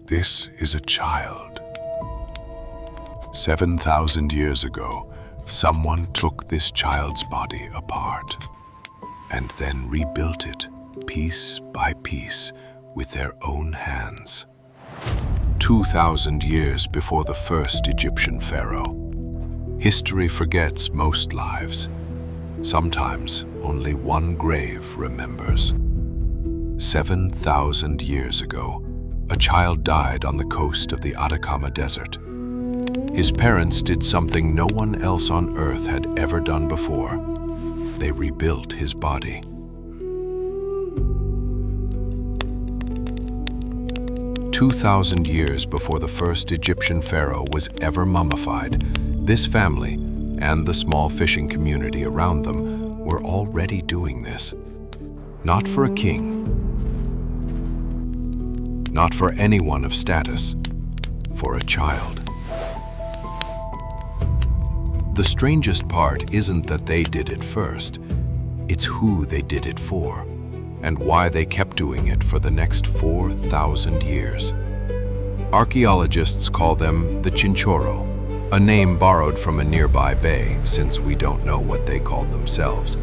This is a child. 7,000 years ago, someone took this child's body apart and then rebuilt it piece by piece with their own hands. 2,000 years before the first Egyptian pharaoh. History forgets most lives. Sometimes only one grave remembers. 7,000 years ago, a child died on the coast of the Atacama desert. His parents did something no one else on earth had ever done before. They rebuilt his body. 2,000 years before the first Egyptian pharaoh was ever mummified, this family and the small fishing community around them were already doing this. Not for a king, not for anyone of status, for a child. The strangest part isn't that they did it first, it's who they did it for, and why they kept doing it for the next 4,000 years. Archaeologists call them the Chinchorro, a name borrowed from a nearby bay, since we don't know what they called themselves.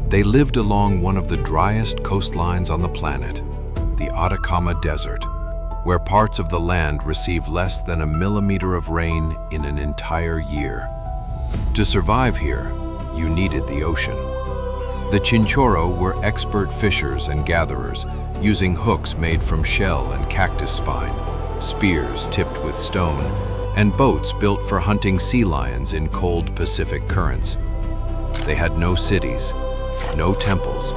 They lived along one of the driest coastlines on the planet, the Atacama Desert, where parts of the land receive less than a millimeter of rain in an entire year. To survive here, you needed the ocean. The Chinchorro were expert fishers and gatherers, using hooks made from shell and cactus spine, spears tipped with stone, and boats built for hunting sea lions in cold Pacific currents. They had no cities, no temples,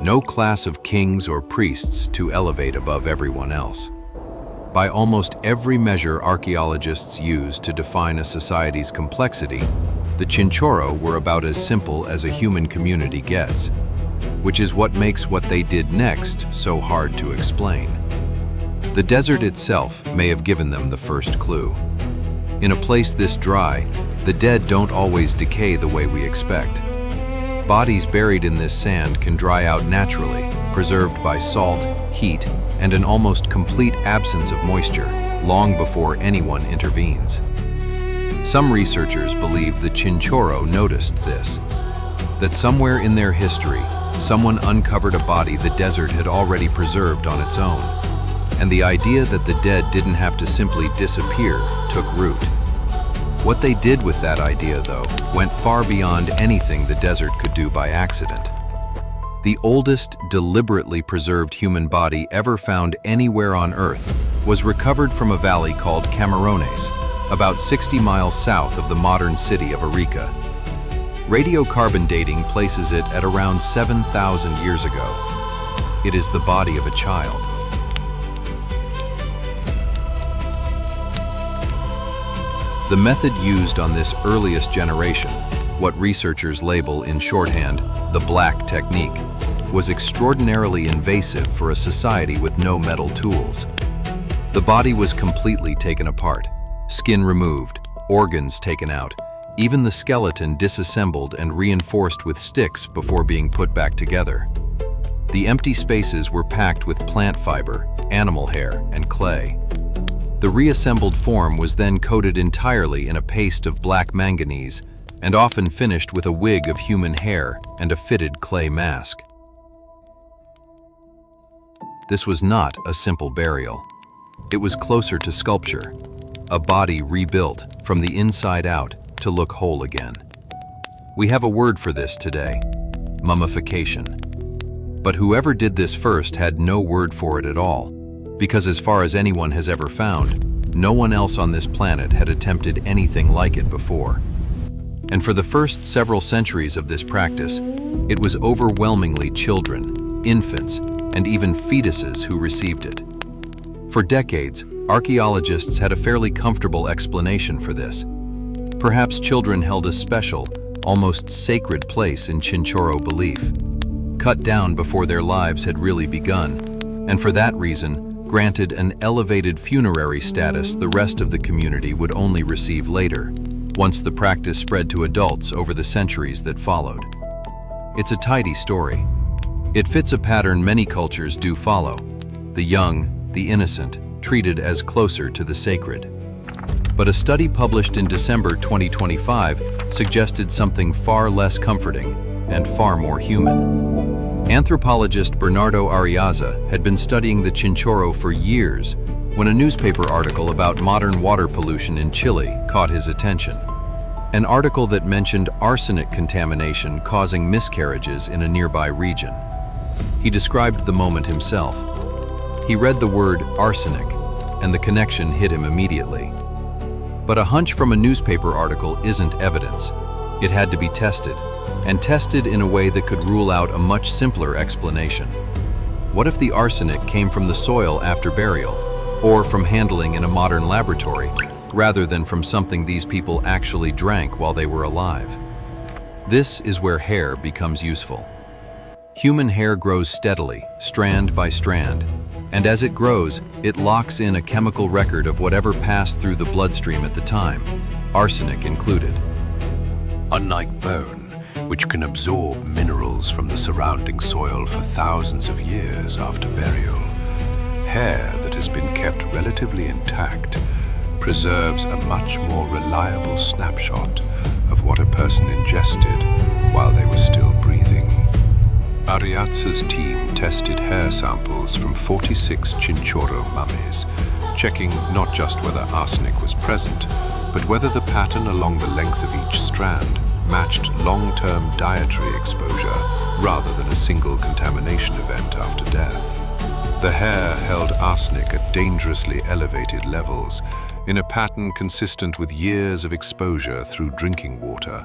no class of kings or priests to elevate above everyone else. By almost every measure archaeologists use to define a society's complexity, the Chinchorro were about as simple as a human community gets, which is what makes what they did next so hard to explain. The desert itself may have given them the first clue. In a place this dry, the dead don't always decay the way we expect. Bodies buried in this sand can dry out naturally, preserved by salt, heat, and an almost complete absence of moisture, long before anyone intervenes. Some researchers believe the Chinchorro noticed this, that somewhere in their history, someone uncovered a body the desert had already preserved on its own, and the idea that the dead didn't have to simply disappear took root. What they did with that idea, though, went far beyond anything the desert could do by accident. The oldest deliberately preserved human body ever found anywhere on Earth was recovered from a valley called Camarones, about 60 miles south of the modern city of Arica. Radiocarbon dating places it at around 7,000 years ago. It is the body of a child. The method used on this earliest generation, what researchers label in shorthand the black technique, was extraordinarily invasive for a society with no metal tools. The body was completely taken apart, skin removed, organs taken out, even the skeleton disassembled and reinforced with sticks before being put back together. The empty spaces were packed with plant fiber, animal hair, and clay. The reassembled form was then coated entirely in a paste of black manganese and often finished with a wig of human hair and a fitted clay mask. This was not a simple burial. It was closer to sculpture, a body rebuilt from the inside out to look whole again. We have a word for this today: mummification. But whoever did this first had no word for it at all, because as far as anyone has ever found, no one else on this planet had attempted anything like it before. And for the first several centuries of this practice, it was overwhelmingly children, infants, and even fetuses who received it. For decades, archaeologists had a fairly comfortable explanation for this. Perhaps children held a special, almost sacred place in Chinchorro belief, cut down before their lives had really begun, and for that reason, granted an elevated funerary status the rest of the community would only receive later, once the practice spread to adults over the centuries that followed. It's a tidy story. It fits a pattern many cultures do follow: the young, the innocent, treated as closer to the sacred. But a study published in December 2025 suggested something far less comforting and far more human. Anthropologist Bernardo Ariaza had been studying the Chinchorro for years when a newspaper article about modern water pollution in Chile caught his attention. An article that mentioned arsenic contamination causing miscarriages in a nearby region. He described the moment himself. He read the word arsenic, and the connection hit him immediately. But a hunch from a newspaper article isn't evidence. It had to be tested, and tested in a way that could rule out a much simpler explanation. What if the arsenic came from the soil after burial, or from handling in a modern laboratory, rather than from something these people actually drank while they were alive? This is where hair becomes useful. Human hair grows steadily, strand by strand, and as it grows, it locks in a chemical record of whatever passed through the bloodstream at the time, arsenic included. Unlike bone, which can absorb minerals from the surrounding soil for thousands of years after burial, hair that has been kept relatively intact preserves a much more reliable snapshot of what a person ingested while they were still breathing. Ariaza's team tested hair samples from 46 Chinchorro mummies, checking not just whether arsenic was present, but whether the pattern along the length of each strand matched long-term dietary exposure rather than a single contamination event after death. The hair held arsenic at dangerously elevated levels, in a pattern consistent with years of exposure through drinking water,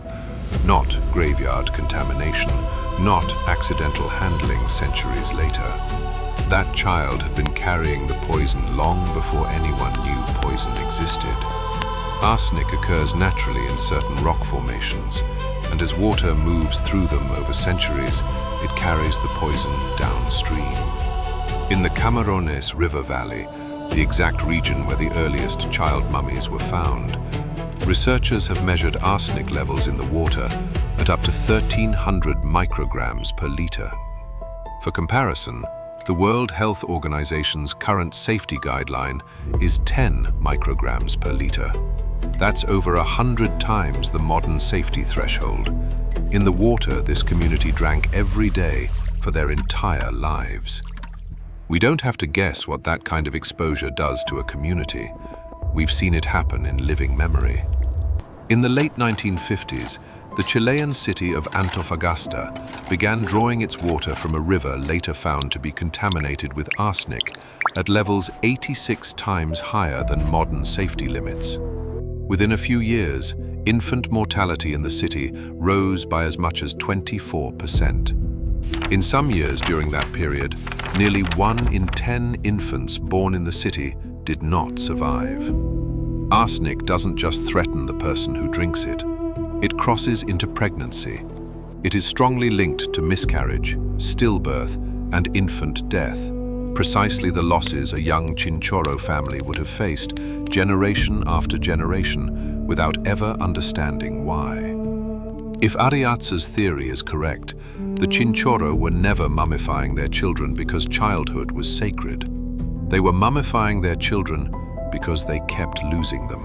not graveyard contamination, not accidental handling centuries later. That child had been carrying the poison long before anyone knew poison existed. Arsenic occurs naturally in certain rock formations, and as water moves through them over centuries, it carries the poison downstream. In the Camarones River Valley, the exact region where the earliest child mummies were found, researchers have measured arsenic levels in the water at up to 1,300 micrograms per liter. For comparison, the World Health Organization's current safety guideline is 10 micrograms per liter. That's over 100 times the modern safety threshold. In the water this community drank every day for their entire lives. We don't have to guess what that kind of exposure does to a community. We've seen it happen in living memory. In the late 1950s, the Chilean city of Antofagasta began drawing its water from a river later found to be contaminated with arsenic at levels 86 times higher than modern safety limits. Within a few years, infant mortality in the city rose by as much as 24%. In some years during that period, nearly 1 in 10 infants born in the city did not survive. Arsenic doesn't just threaten the person who drinks it. It crosses into pregnancy. It is strongly linked to miscarriage, stillbirth, and infant death, precisely the losses a young Chinchorro family would have faced generation after generation without ever understanding why. If Ariaza's theory is correct, the Chinchorro were never mummifying their children because childhood was sacred. They were mummifying their children because they kept losing them.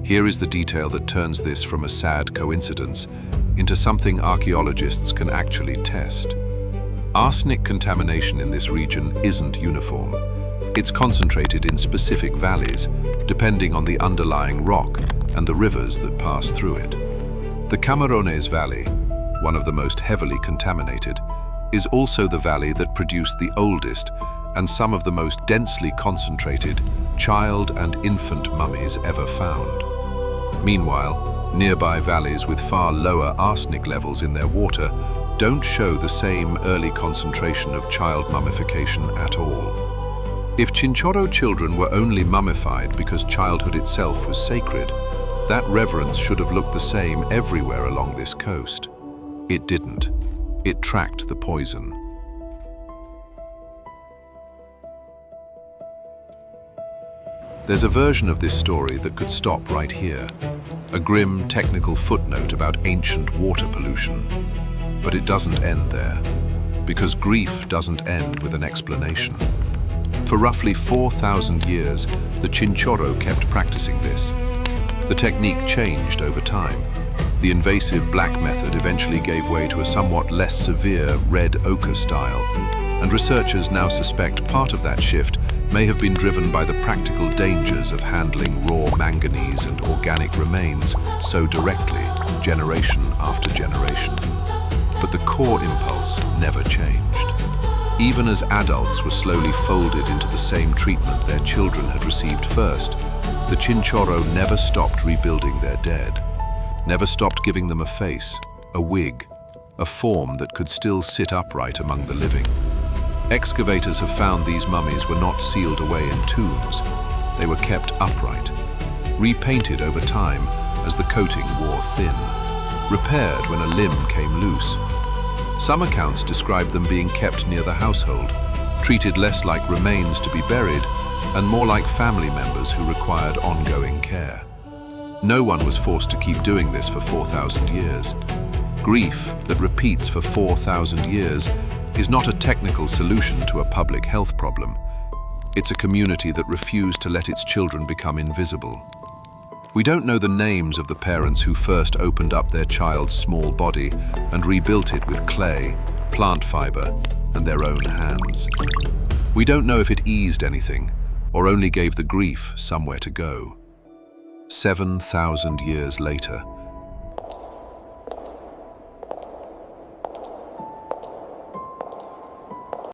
Here is the detail that turns this from a sad coincidence into something archaeologists can actually test. Arsenic contamination in this region isn't uniform. It's concentrated in specific valleys, depending on the underlying rock and the rivers that pass through it. The Camarones Valley, one of the most heavily contaminated, is also the valley that produced the oldest and some of the most densely concentrated child and infant mummies ever found. Meanwhile, nearby valleys with far lower arsenic levels in their water don't show the same early concentration of child mummification at all. If Chinchorro children were only mummified because childhood itself was sacred, that reverence should have looked the same everywhere along this coast. It didn't. It tracked the poison. There's a version of this story that could stop right here, a grim technical footnote about ancient water pollution. But it doesn't end there. because grief doesn't end with an explanation. For roughly 4,000 years, the Chinchorro kept practicing this. The technique changed over time. The invasive black method eventually gave way to a somewhat less severe red ochre style, and researchers now suspect part of that shift may have been driven by the practical dangers of handling raw manganese and organic remains so directly, generation after generation. But the core impulse never changed. Even as adults were slowly folded into the same treatment their children had received first, the Chinchorro never stopped rebuilding their dead, never stopped giving them a face, a wig, a form that could still sit upright among the living. Excavators have found these mummies were not sealed away in tombs. They were kept upright, repainted over time as the coating wore thin, repaired when a limb came loose. Some accounts describe them being kept near the household, treated less like remains to be buried and more like family members who required ongoing care. No one was forced to keep doing this for 4,000 years. Grief that repeats for 4,000 years is not a technical solution to a public health problem. It's a community that refused to let its children become invisible. We don't know the names of the parents who first opened up their child's small body and rebuilt it with clay, plant fiber, and their own hands. We don't know if it eased anything or only gave the grief somewhere to go. 7,000 years later,